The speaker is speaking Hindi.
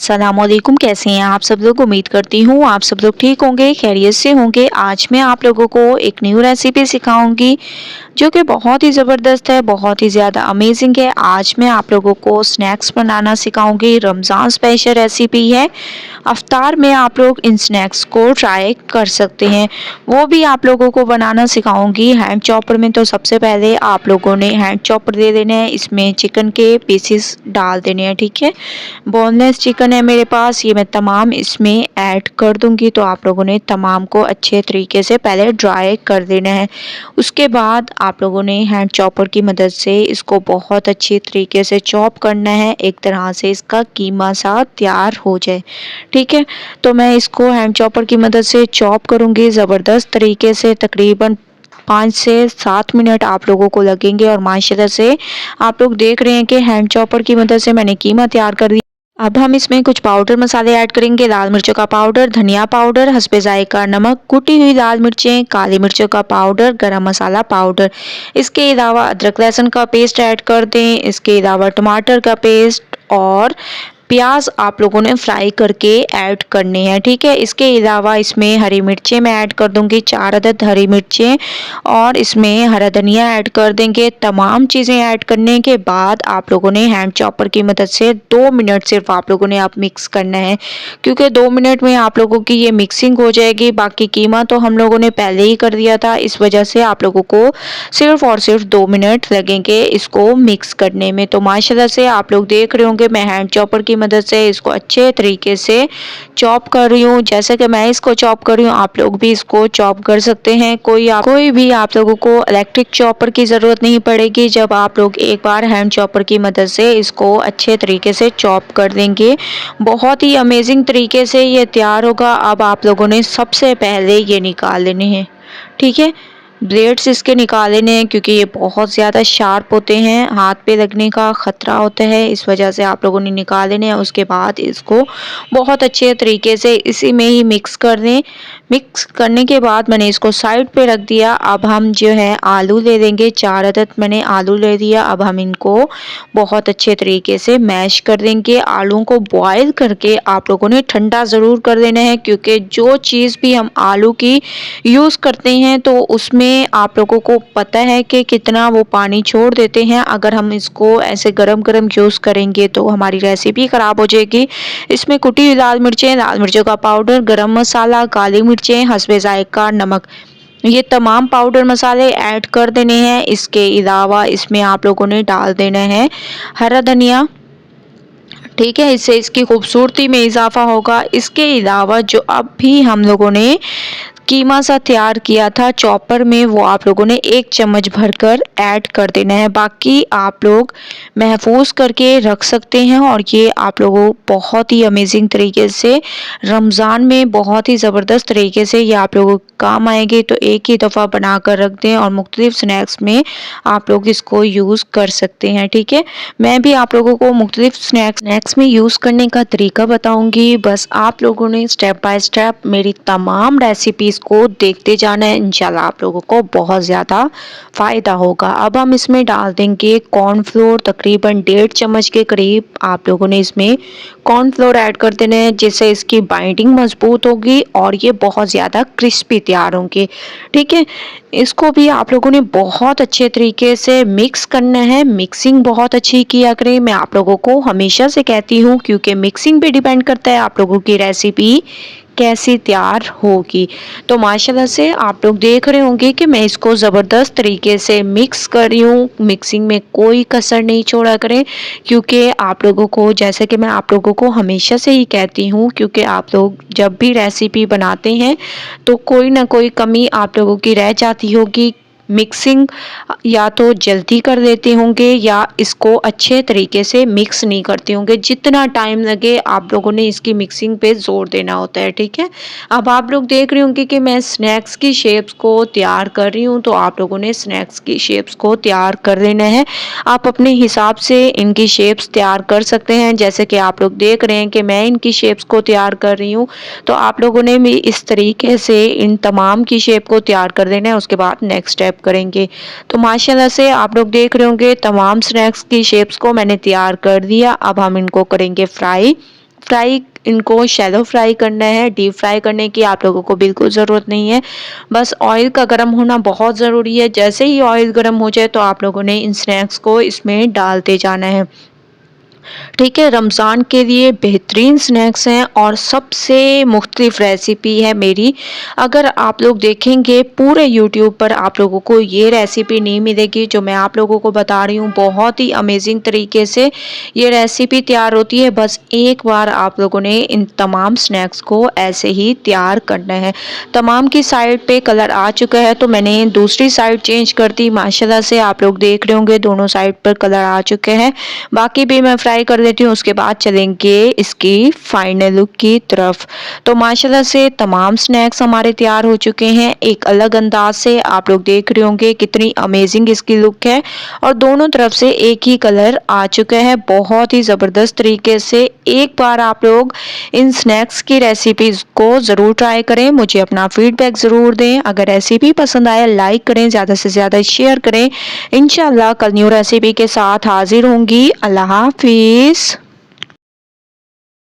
सलामुअलैकुम, कैसे हैं आप सब लोग। उम्मीद करती हूँ आप सब लोग ठीक होंगे, खैरियत से होंगे। आज मैं आप लोगों को एक न्यू रेसिपी सिखाऊंगी जो कि बहुत ही ज़बरदस्त है, बहुत ही ज़्यादा अमेजिंग है। आज मैं आप लोगों को स्नैक्स बनाना सिखाऊंगी। रमज़ान स्पेशल रेसिपी है। अफ्तार में आप लोग इन स्नैक्स को ट्राई कर सकते हैं, वो भी आप लोगों को बनाना सिखाऊंगी हैंड चॉपर में। तो सबसे पहले आप लोगों ने हैंड चॉपर दे देना है, इसमें चिकन के पीसेस डाल देने हैं। ठीक है, बोनलेस चिकन है मेरे पास, ये मैं तमाम इसमें ऐड कर दूंगी। तो आप लोगों ने तमाम को अच्छे तरीके से पहले ड्राई कर देना है। उसके बाद आप लोगों ने हैंड चॉपर की मदद से इसको बहुत अच्छी तरीके से चॉप करना है, एक तरह से इसका कीमा सा तैयार हो जाए। ठीक है, तो मैं इसको हैंड चॉपर की मदद से चॉप करूंगी ज़बरदस्त तरीके से। तकरीबन 5 से 7 मिनट आप लोगों को लगेंगे। और माशाल्लाह से आप लोग देख रहे हैं कि हैंड चॉपर की मदद से मैंने कीमा तैयार कर दिया। अब हम इसमें कुछ पाउडर मसाले ऐड करेंगे। लाल मिर्चों का पाउडर, धनिया पाउडर, हस्बे जायका नमक, कुटी हुई लाल मिर्चें, काली मिर्चों का पाउडर, गरम मसाला पाउडर। इसके अलावा अदरक लहसुन का पेस्ट ऐड कर दें। इसके अलावा टमाटर का पेस्ट और प्याज आप लोगों ने फ्राई करके ऐड करने हैं। ठीक है, इसके अलावा इसमें हरी मिर्चें मैं ऐड कर दूंगी, 4 अदद हरी मिर्चें, और इसमें हरा धनिया ऐड कर देंगे। तमाम चीज़ें ऐड करने के बाद आप लोगों ने हैंड चॉपर की मदद से 2 मिनट सिर्फ आप लोगों ने आप मिक्स करना है, क्योंकि 2 मिनट में आप लोगों की ये मिक्सिंग हो जाएगी। बाकी कीमा तो हम लोगों ने पहले ही कर दिया था, इस वजह से आप लोगों को सिर्फ और सिर्फ 2 मिनट लगेंगे इसको मिक्स करने में। तो माशाल्लाह से आप लोग देख रहे होंगे मैं हैंड चॉपर की मदद से इसको अच्छे तरीके से चॉप कर रही हूँ। जैसे कि मैं इसको चॉप कर रही हूँ, आप लोग भी इसको चॉप कर सकते हैं। कोई भी आप लोगों को इलेक्ट्रिक चॉपर की ज़रूरत नहीं पड़ेगी जब आप लोग एक बार हैंड चॉपर की मदद से इसको अच्छे तरीके से चॉप कर देंगे। बहुत ही अमेजिंग तरीके से ये तैयार होगा। अब आप लोगों ने सबसे पहले ये निकाल लेने हैं। ठीक है, ब्लेड्स इसके निकालने हैं, क्योंकि ये बहुत ज़्यादा शार्प होते हैं, हाथ पे लगने का ख़तरा होता है, इस वजह से आप लोगों ने निकाल लेने हैं। उसके बाद इसको बहुत अच्छे तरीके से इसी में ही मिक्स कर दें। मिक्स करने के बाद मैंने इसको साइड पे रख दिया। अब हम जो है आलू ले लेंगे, 4 अदद मैंने आलू ले दिया। अब हम इनको बहुत अच्छे तरीके से मैश कर देंगे। आलू को बॉयल करके आप लोगों ने ठंडा ज़रूर कर देना है, क्योंकि जो चीज़ भी हम आलू की यूज़ करते हैं तो उसमें आप लोगों को पता है कि कितना वो पानी छोड़ देते हैं। अगर हम इसको ऐसे गरम गरम यूज़ करेंगे तो हमारी रेसिपी ख़राब हो जाएगी। इसमें कुटी हुई लाल मिर्चें, लाल मिर्चों का पाउडर, गरम मसाला, काली मिर्चें, हस्बे जायका नमक, ये तमाम पाउडर मसाले ऐड कर देने हैं। इसके अलावा इसमें आप लोगों ने डाल देना है हरा धनिया। ठीक है, इससे इसकी खूबसूरती में इजाफा होगा। इसके अलावा जो अब भी हम लोगों ने कीमा सा तैयार किया था चॉपर में, वो आप लोगों ने 1 चम्मच भरकर ऐड कर देना है। बाकी आप लोग महफूज करके रख सकते हैं। और ये आप लोगों बहुत ही अमेजिंग तरीके से रमज़ान में बहुत ही ज़बरदस्त तरीके से ये आप लोगों को काम आएंगे। तो एक ही दफ़ा बना कर रख दें और मुख्तलिफ स्नैक्स में आप लोग इसको यूज़ कर सकते हैं। ठीक है, मैं भी आप लोगों को मुख्तलिफ स्नैक्स में यूज़ करने का तरीका बताऊँगी। बस आप लोगों ने स्टेप बाय स्टेप मेरी तमाम रेसिपीज़ को देखते जाना है, इंशाल्लाह आप लोगों को बहुत ज़्यादा फ़ायदा होगा। अब हम इसमें डाल देंगे कॉर्नफ्लोर, तकरीबन 1.5 चम्मच के करीब आप लोगों ने इसमें कॉर्नफ्लोर ऐड कर देना है, जिससे इसकी बाइंडिंग मजबूत होगी और ये बहुत ज़्यादा क्रिस्पी तैयार होंगे। ठीक है, इसको भी आप लोगों ने बहुत अच्छे तरीके से मिक्स करना है। मिक्सिंग बहुत अच्छी किया करें, मैं आप लोगों को हमेशा से कहती हूँ, क्योंकि मिक्सिंग पे डिपेंड करता है आप लोगों की रेसिपी कैसी तैयार होगी। तो माशाल्लाह से आप लोग देख रहे होंगे कि मैं इसको ज़बरदस्त तरीके से मिक्स कर रही हूँ। मिक्सिंग में कोई कसर नहीं छोड़ा करें, क्योंकि आप लोगों को, जैसे कि मैं आप लोगों को हमेशा से ही कहती हूँ, क्योंकि आप लोग जब भी रेसिपी बनाते हैं तो कोई ना कोई कमी आप लोगों की रह जाती होगी। मिक्सिंग या तो जल्दी कर देते होंगे या इसको अच्छे तरीके से मिक्स नहीं करते होंगे। जितना टाइम लगे आप लोगों ने इसकी मिक्सिंग पे जोर देना होता है। ठीक है, अब आप लोग देख रहे होंगे कि मैं स्नैक्स की शेप्स को तैयार कर रही हूँ, तो आप लोगों ने स्नैक्स की शेप्स को तैयार कर देना है। आप अपने हिसाब से इनकी शेप्स तैयार कर सकते हैं। जैसे कि आप लोग देख रहे हैं कि मैं इनकी शेप्स को तैयार कर रही हूँ, तो आप लोगों ने भी इस तरीके से इन तमाम की शेप को तैयार कर देना है। उसके बाद नेक्स्ट स्टेप करेंगे। तो माशाल्लाह से आप लोग देख रहे होंगे तमाम स्नैक्स की शेप्स को मैंने तैयार कर दिया। अब हम इनको करेंगे फ्राई। फ्राई इनको शैलो फ्राई करना है, डीप फ्राई करने की आप लोगों को बिल्कुल ज़रूरत नहीं है। बस ऑयल का गर्म होना बहुत ज़रूरी है। जैसे ही ऑयल गर्म हो जाए तो आप लोगों ने इन स्नैक्स को इसमें डालते जाना है। ठीक है, रमज़ान के लिए बेहतरीन स्नैक्स हैं और सबसे मुख्तलिफ रेसिपी है मेरी। अगर आप लोग देखेंगे पूरे यूट्यूब पर आप लोगों को ये रेसिपी नहीं मिलेगी जो मैं आप लोगों को बता रही हूँ। बहुत ही अमेजिंग तरीके से ये रेसिपी तैयार होती है। बस एक बार आप लोगों ने इन तमाम स्नैक्स को ऐसे ही तैयार करना है। तमाम की साइड पे कलर आ चुका है तो मैंने दूसरी साइड चेंज कर दी। माशाल्लाह से आप लोग देख रहे होंगे दोनों साइड पर कलर आ चुके हैं। बाकी भी मैं फ्राई कर देती हूँ, उसके बाद चलेंगे इसकी फाइनल लुक की तरफ। तो माशाल्लाह से तमाम स्नैक्स हमारे तैयार हो चुके हैं। एक अलग अंदाज से आप लोग देख रहे होंगे कितनी अमेजिंग इसकी लुक है और दोनों तरफ से एक ही कलर आ चुका है बहुत ही ज़बरदस्त तरीके से। एक बार आप लोग इन स्नैक्स की रेसिपीज़ को ज़रूर ट्राई करें, मुझे अपना फीडबैक ज़रूर दें। अगर रेसिपी पसंद आए लाइक करें, ज़्यादा से ज़्यादा शेयर करें। इंशाल्लाह कल न्यू रेसिपी के साथ हाजिर होंगी। अल्लाह हाफिज़।